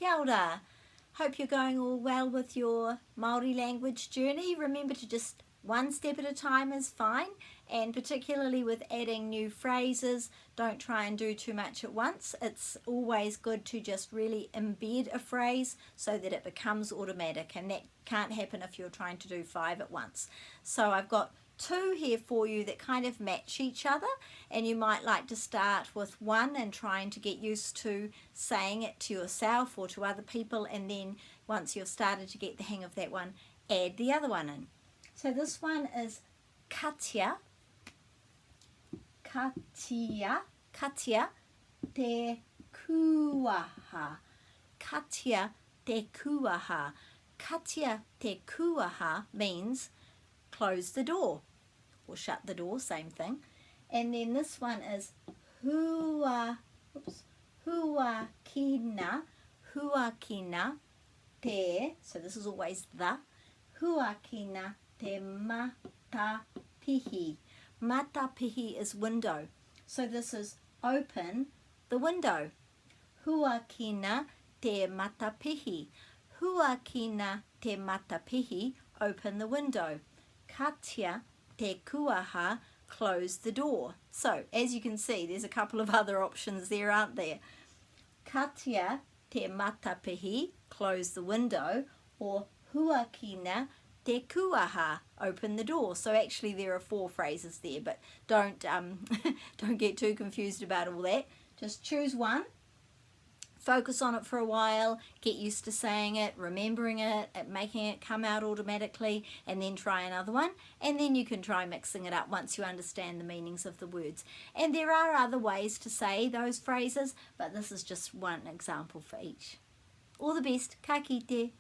Kia ora. Hope you're going all well with your Māori language journey. Remember to just one step at a time is fine, and particularly with adding new phrases, don't try and do too much at once. It's always good to just really embed a phrase so that it becomes automatic, and that can't happen if you're trying to do 5 at once. So I've got 2 here for you that kind of match each other, and you might like to start with 1 and trying to get used to saying it to yourself or to other people, and then once you've started to get the hang of that one, add the other one in. So this one is katia, katia, katia te kuaha, katia te kuaha. Katia te kuaha means close the door or shut the door, same thing. And then this one is huakina, huakina te, so this is always the, huakina te matapihi. Matapihi is window, so this is open the window. Huakina te matapihi. Huakina te matapihi, open the window. Katia te kuaha, close the door. So as you can see, there's a couple of other options there, aren't there? Katia te matapihi, close the window, or huakina te kuaha, open the door. So actually there are 4 phrases there, but don't don't get too confused about all that. Just choose one. Focus on it for a while, get used to saying it, remembering it, making it come out automatically, and then try another one, and then you can try mixing it up once you understand the meanings of the words. And there are other ways to say those phrases, but this is just one example for each. All the best. Ka kite.